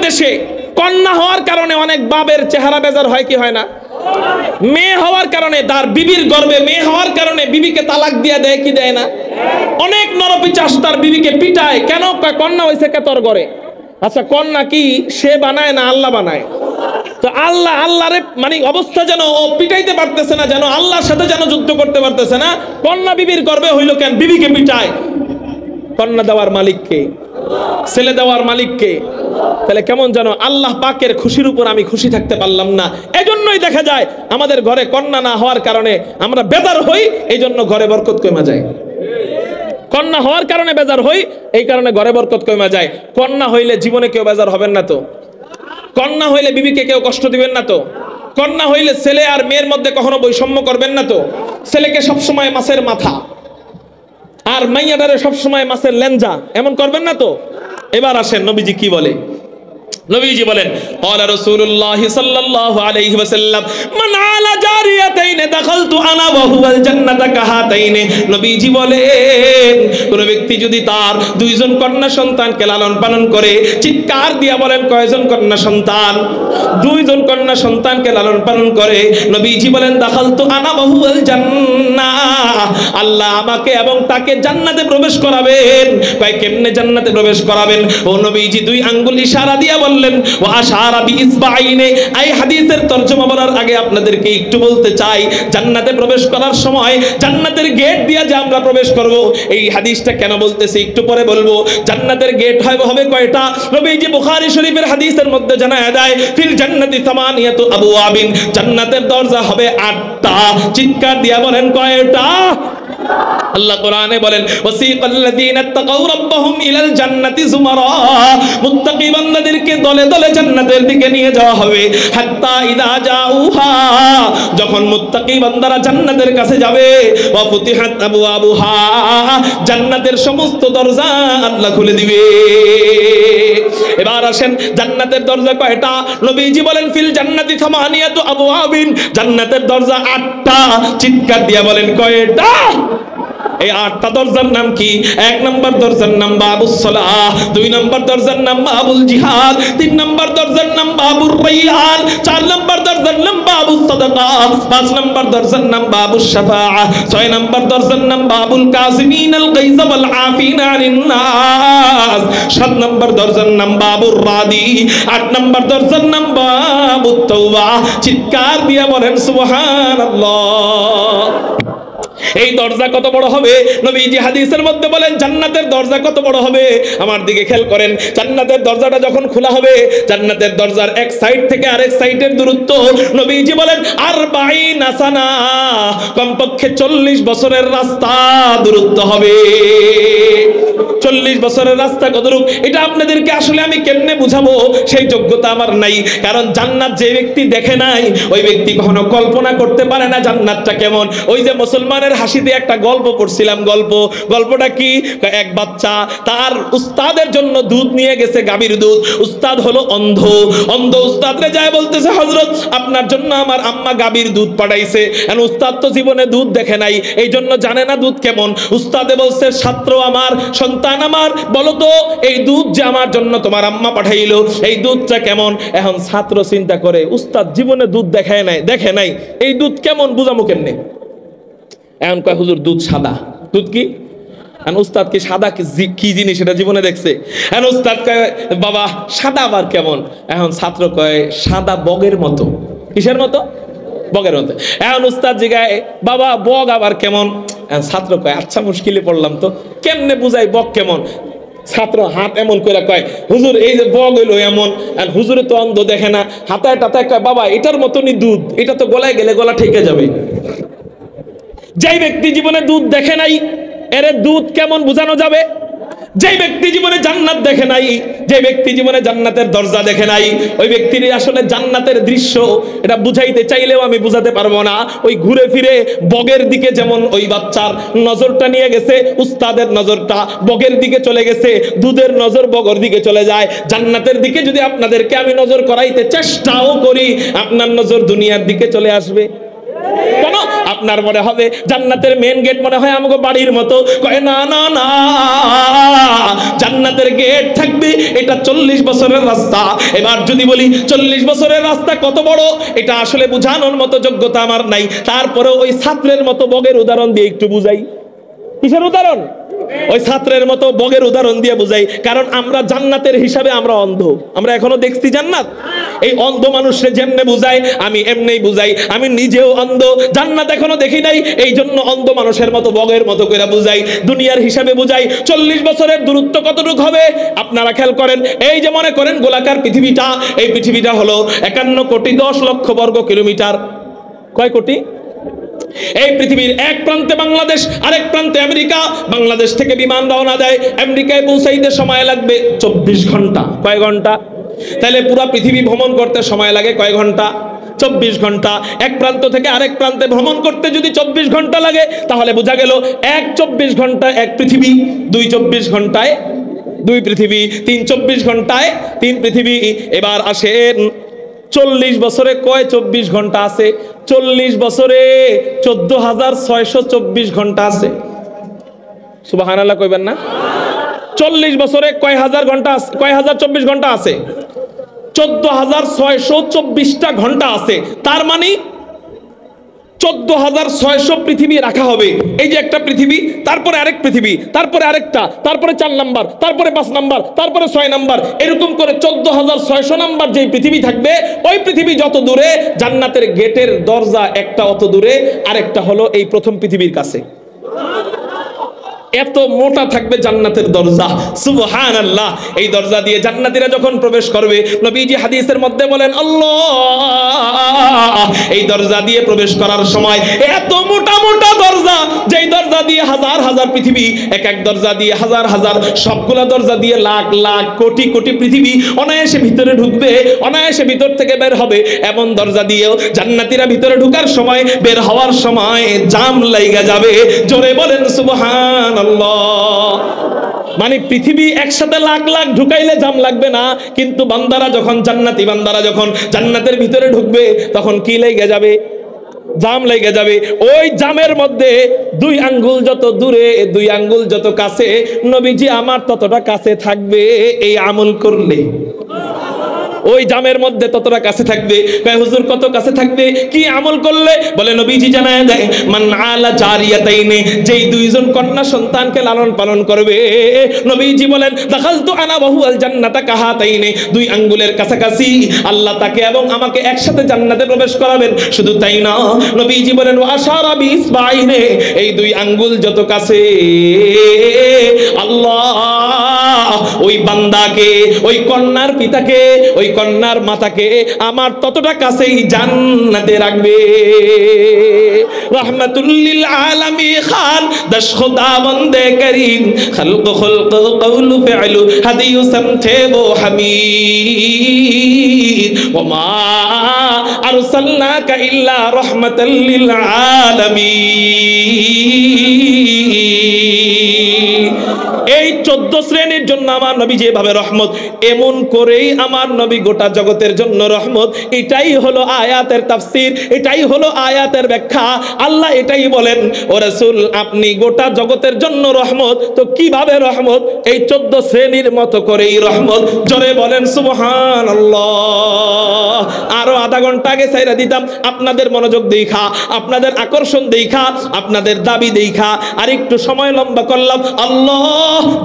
দেশে কন্যা হওয়ার কারণে অনেক বাবের চেহারা বেজার হয় কি হয় না? মেয়ে হওয়ার কারণে, তার বিবির গর্ভে মেয়ে হওয়ার কারণে বিবিকে তালাক দিয়ে দেয় কি দেয় না? অনেক নরপিচাস তার বিবিকে পিটায়। কেন? কন্যা হয়েছে কে তোর ঘরে। আচ্ছা, কন্যা কি সে বানায় না আল্লাহ বানায়? তো আল্লাহরে মানে অবস্থা যেন ও পিটাইতে পারতেছে না, যেন আল্লাহর সাথে যেন যুদ্ধ করতে পারতেছে না। কন্যা বিবির গর্ভে হইল কেন? বিবিকে পিটায়। কন্যা দেওয়ার মালিক কে? ছেলে দেওয়ার মালিক কে? তাহলে কেমন যেন আল্লাহ পাকের খুশির উপর আমি খুশি থাকতে পারলাম না। এজন্যই দেখা যায় আমাদের ঘরে কন্যা না হওয়ার কারণে আমরা বেজার হই, এই জন্য ঘরে বরকত কমে যায়। কন্যা হওয়ার কারণে বেজার হই, এই কারণে ঘরে বরকত কমে যায়। কন্যা হইলে জীবনে কেউ বেজার হবেন না তো? কন্যা হইলে বিবিকে কেউ কষ্ট দিবেন না তো? কন্যা হইলে ছেলে আর মেয়ের মধ্যে কখনো বৈষম্য করবেন না তো? ছেলেকে সবসময় মাছের মাথা আর মাইয়াটারে সবসময় মাছের লেঞ্জা এমন করবেন না তো? এবার আসেন নবীজি কি বলে। নবীজি বলেন, ক্বালা রাসূলুল্লাহ সাল্লাল্লাহু আলাইহি ওয়াসাল্লাম, মান আলা জারিয়াতাইন দাখালতু আনা ওয়া হুয়াল জান্নাতা কাহাতাইন। নবীজি বলেন, কোন ব্যক্তি যদি তার দুইজন কন্যা সন্তানকে লালন পালন করে, চিৎকার দিয়া বলেন কয়জন কন্যা সন্তান? দুইজন কন্যা সন্তানকে লালন পালন করে, নবীজি বলেন দাখালতু আনা ওয়া হুয়াল জান্নাহ, আল্লাহ আমাকে এবং তাকে জান্নাতে প্রবেশ করাবেন। কয় কেমনে জান্নাতে প্রবেশ করাবেন? ও নবীজি দুই আঙ্গুল ইশারা দিয়া বললেন, ওয়া আশারা বিইসবাইনে। এই হাদিসের তরজমা বলার আগে আপনাদেরকে একটু বলতে চাই, জান্নাতে প্রবেশ করার সময় জান্নাতের গেট দিয়া যে আমরা প্রবেশ করব, এই হাদিসটা কেন বলতেছি একটু পরে বলবো। জান্নাতের গেট হবে কয়টা? নবীজি বুখারী শরীফের হাদিসের মধ্যে জানায়া দেয়, ফিল জান্নাতি সামানিয়াতু আবওয়াবিন, জান্নাতের দরজা হবে 8টা। চিৎকার দিয়া বলেন কয়টা? আল্লাহ কোরআনে বলেন, ওয়াসিকাল্লাযীনা তাকাউ রাব্বাহুম ইলাল জান্নাতি যুমারা, মুত্তাকি বান্দাদেরকে দলে দলে জান্নাতের দিকে নিয়ে যাওয়া হবে। হাত্তা ইযা জাউহা, যখন মুত্তাকি বান্দারা জান্নাতের কাছে যাবে, ওয়া ফুতিহাত আবওয়াবুহা, জান্নাতের সমস্ত দরজা আল্লাহ খুলে দিবে। এবার আসেন, জান্নাতের দরজা কয়টা? নবীজি বলেন, ফিল জান্নাতি সামানিয়াতু আবওয়াবিন, জান্নাতের দরজা 8টা। চিৎকার দিয়া বলেন কয়টা? এই 8টা দরজার নাম কি? 1 নম্বর দরজার নাম বাবুস সালাহ, 2 নম্বর দরজার নাম বাবুল জিহাদ, 3 নম্বর দরজার নাম বাবুর রাইয়ান, 4 নম্বর দরজার নাম বাবুস সাদাকা, 5 নম্বর দরজার নাম বাবুস শাফাআ, 6 নম্বর দরজার নাম বাবুল কাযিমিনাল গায়য ওয়াল আফিনা আনিন নাস, 7 নম্বর দরজার নাম বাবুর রাদি, 8 নম্বর দরজার নাম বাবুত তাওবা। চিৎকার দিয়া বলেন সুবহানাল্লাহ। এই দরজা কত বড় হবে? নবীজি হাদিসের মধ্যে বলেন জান্নাতের দরজা কত বড় হবে। আমার দিকে খেয়াল করেন, জান্নাতের দরজাটা যখন খোলা হবে, জান্নাতের দরজার এক সাইড থেকে আরেক সাইডের দূরত্ব নবীজি বলেন 40 সানা, কমপক্ষে 40 বছরের রাস্তা দূরত্ব হবে। 40 বছরের রাস্তা কতটুক, এটা আপনাদেরকে আসলে আমি কেমনে বুঝাবো সেই যোগ্যতা আমার নাই। কারণ জান্নাত যে ব্যক্তি দেখে নাই, ওই ব্যক্তি কখনো কল্পনা করতে পারে না জান্নাতটা কেমন। ওই যে মুসলমানের হাসিতে একটা গল্প পড়ছিলাম, গল্পটা কি? এক বাচ্চা তার উস্তাদের জন্য দুধ নিয়ে গেছে, গাভীর দুধ। উস্তাদ হলো অন্ধ উস্তাদরে যায় বলতেছে, হযরত আপনার জন্য আমার আম্মা গাভীর দুধ পাঠাইছে। আর উস্তাদ তো জীবনে দুধ দেখে নাই, এই জন্য জানে না দুধ কেমন। উস্তাদে বলছে, ছাত্র আমার, সন্তান আমার, বলো তো এই দুধ যে আমার জন্য তোমার আম্মা পাঠাইলো, এই দুধটা কেমন? এখন ছাত্র চিন্তা করে, উস্তাদ জীবনে দুধ দেখে নাই, এই দুধ কেমন, বুঝামু কেমনে? এখন কয়, হুজুর দুধ সাদা। দুধ কি? উস্তাদ কি সাদা কি জিনিস এটা জীবনে দেখছে? এখন উস্তাদ কয়, বাবা সাদা আবার কেমন? এখন ছাত্র কয়, সাদা বগের মতো। কিসের মতো? বগের মতো। এখন উস্তাদ জিগায়, বাবা বগ আবার কেমন? ছাত্র কয়, আচ্ছা মুশকিলে পড়লাম তো, কেমনে বুঝাই বগ কেমন? ছাত্র হাত এমন করে কয়, হুজুর এই যে বগ হইলো এমন। আর হুজুরে তো অন্ধ, দেখে না, হাতায় টাতায় কয়, বাবা এটার মতনই দুধ, এটা তো গলায় গেলে গলা ঠেকে যাবে। যেই ব্যক্তি জীবনে দুধ দেখে নাই, এর দুধ কেমন বোঝানো যাবে? যে ব্যক্তি জীবনে জান্নাত দেখে নাই, যে ব্যক্তি জীবনে জান্নাতের দরজা দেখে নাই, ওই ব্যক্তির আসলে জান্নাতের দৃশ্য এটা বুঝাইতে চাইলেও আমি বুঝাতে পারবো না। ওই ঘুরে ফিরে বগের দিকে যেমন ওই বাচ্চার নজরটা নিয়ে গেছে, উস্তাদের নজরটা বগের দিকে চলে গেছে, দুধের নজর বগের দিকে চলে যায়। জান্নাতের দিকে যদি আপনাদেরকে আমি নজর করাইতে চেষ্টাও করি, আপনার নজর দুনিয়ার দিকে চলে আসবে। কেন? আপনার মনে হবে জান্নাতের মেন গেট মনে হয় আমাকে বাড়ির মতো, কয় না না না, জান্নাতের গেট থাকবে এটা 40 বছরের রাস্তা। এবার যদি বলি 40 বছরের রাস্তা কত বড়, এটা আসলে বোঝানোর মতো যোগ্যতা আমার নাই, তারপরে ওই ছাত্রের মতো বগের উদাহরণ দিয়ে একটু বুঝাই। কিসের উদাহরণ? ওই ছাত্রের মতো বগের উদাহরণ দিয়ে বুঝাই, কারণ আমরা জান্নাতের হিসাবে আমরা অন্ধ, আমরা এখনো দেখছি জান্নাত। এই অন্ধ মানুষে যেমনে বুঝাই আমি এমনিই বুঝাই, আমি নিজেও অন্ধ, জান্নাত এখনো দেখি নাই, এই জন্য অন্ধ মানুষের মতো বগের মতো করে বুঝাই, দুনিয়ার হিসাবে বুঝাই। 40 বছরের দূরত্ব কতটুকু হবে আপনারা খেয়াল করেন। এই যে মনে করেন গোলাকার পৃথিবীটা, এই পৃথিবীটা হলো 51 কোটি 10 লক্ষ বর্গ কিলোমিটার। কয় কোটি? এই পৃথিবীর এক প্রান্তে বাংলাদেশ, আরেক প্রান্তে আমেরিকা। বাংলাদেশ থেকে বিমান রওনা দেয়, আমেরিকায় পৌঁছাইতে সময় লাগবে 24 ঘন্টা। কয় ঘন্টা? তাহলে পুরো পৃথিবী ভ্রমণ করতে সময় লাগে কয় ঘন্টা? 24 ঘন্টা। এক প্রান্ত থেকে আরেক প্রান্তে ভ্রমণ করতে যদি 24 ঘন্টা লাগে, তাহলে বোঝা গেল 24 ঘন্টা এক পৃথিবী, 24 ঘন্টায় 2 পৃথিবী, 24 ঘন্টায় 3 পৃথিবী। এবার আসেন 40 বছরে কয় 24 ঘন্টা আছে? 40 বছরে 14,624 ঘন্টা আছে। সুবহানাল্লাহ কইবেন না? 40 বছরে কয় হাজার ঘন্টা আছে? কয় হাজার 24 ঘন্টা আছে? 14,624টা ঘন্টা আছে। তার মানে 14,600 পৃথিবী রাখা হবে। এই যে একটা পৃথিবী, তারপরে আরেক পৃথিবী, তারপরে আরেকটা, তারপরে 4 নাম্বার, তারপরে 5 নাম্বার, তারপরে 6 নাম্বার, এরকম করে 14,600 নাম্বার যেই পৃথিবী থাকবে, ওই পৃথিবী যত দূরে, জান্নাতের গেটের দরজা একটা অত দূরে, আরেকটা হলো এই প্রথম পৃথিবীর কাছে। এত মোটা থাকবে জান্নাতের দরজা, সুবহানাল্লাহ। এই দরজা দিয়ে জান্নাতীরা যখন প্রবেশ করবে, নবীজি হাদিসের মধ্যে বলেন আল্লাহ, এই দরজা দিয়ে প্রবেশ করার সময় এত মোটা মোটা দরজা, যেই দরজা দিয়ে হাজার হাজার পৃথিবী, এক এক দরজা দিয়ে হাজার হাজার, সবগুলা দরজা দিয়ে লাখ লাখ কোটি কোটি পৃথিবী অনায়াসে ভিতরে ঢুকবে, অনায়াসে ভিতর থেকে বের হবে। এমন দরজা দিয়েও জান্নাতীরা ভিতরে ঢোকার সময়, বের হওয়ার সময় জাম লাইগা যাবে। জোরে বলেন সুবহানাল্লাহ। মানে পৃথিবী একসাথে লাখ লাখ ঢুকাইলে জাম লাগবে না, কিন্তু বান্দারা যখন জান্নাতি বান্দারা যখন জান্নাতের ভিতরে ঢুকবে, তখন কি লেগে যাবে? জাম লেগে যাবে। ওই জামের মধ্যে 2 আঙ্গুল যত দূরে, 2 আঙ্গুল যত কাছে, নবীজি আমার ততটা কাছে থাকবে এই আমল করলে। ওই জামের মধ্যে ততটা কাছে থাকবে। কয় হুজুর কত কাছে থাকবে? কি আমল করলে? বলে নবীজি জানায় দেয়, মান আলা জারিয়াতাইনে, যেই 2 জন কন্যা সন্তানকে লালন পালন করবে, নবীজি বলেন দাখালতু আনা ওয়া হুয়াল জান্নাতা কাহাতাইনে, 2 আঙ্গুলের কাছাকাছি আল্লাহ তাকে এবং আমাকে একসাথে জান্নাতে প্রবেশ করাবেন। শুধু তাই না, নবীজি বলেন ওয়া আশারা বিসবাইনে, এই 2 আঙ্গুল যত কাছে, আল্লাহ ওই বান্দাকে, ওই কন্যার পিতাকে, ওই কন্যার মাতাকে আমার ততটা কাছেই জান্নাতে রাখবে। রাহমাতুল লিল আলামিন খান দশ খোদা বন্দে করিম, খলক খলক কওল ফি'ল হাদিয়ু সমথে वो हमीद वमा अरसलनाका इल्ला रहमतल लिल आलामीन। এই 14 শ্রেণীর জন্য আমার নবী যেভাবে রহমত, এমন করেই আমার নবী গোটা জগতের জন্য রহমত। এটাই হলো আয়াতের তাফসীর, এটাই হলো আয়াতের ব্যাখ্যা। আল্লাহ এটাই বলেন, ও রাসূল আপনি গোটা জগতের জন্য রহমত, তো কিভাবে রহমত? এই 14 শ্রেণীর মতো করেই রহমত। জোরে বলেন সুবহানাল্লাহ। আরো আধা ঘন্টা আগে ছাইরা দিতাম, আপনাদের মনোযোগ দেখা, আপনাদের আকর্ষণ দেখা, আপনাদের দাবি দেখা আর একটু সময় লম্বা করলাম। আল্লাহ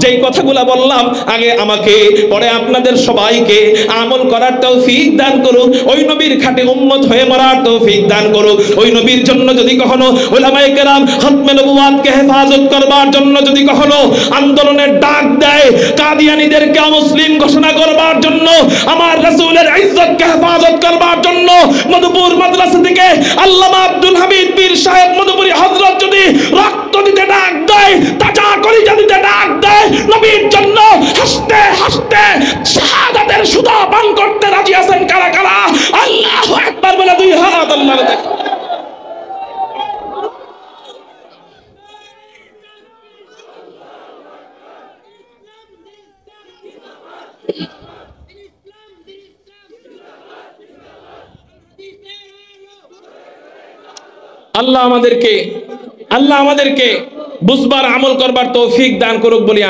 যেই কথাগুলা বললাম আগে আমাকে, পরে আপনাদের সবাইকে আমল করার তৌফিক দান করুন। ওই নবীর খাঁটি উম্মত হয়ে মরার তৌফিক দান করুন। ওই নবীর জন্য যদি কখনো উলামায়ে কেরাম খতমে নবুওয়াতকে হেফাজত করবার জন্য যদি কখনো আন্দোলনের ডাক দেয়, কাদিয়ানীদেরকে অমুসলিম ঘোষণা করবার জন্য, আমার রাসূলের ইজ্জতকে হেফাজত করবার জন্য, মধুপুর মাদ্রাসা থেকে আল্লামা আব্দুল হামিদ পীর সাহেব মধুপুরি হযরত যদি রক্ত দিতে ডাক দেয়, তাজা কলিজা দিতে ডাক দেয়, নবীর জন্য হাসতে হাসতে শাহাদাতের সুধা পান করতে রাজি আছেন কারা কারা? আল্লাহু আকবার বলে 2 হাত আল্লাহর দেখো। আল্লাহ আমাদেরকে বুঝবার আমল করবার তৌফিক দান করুক বলি।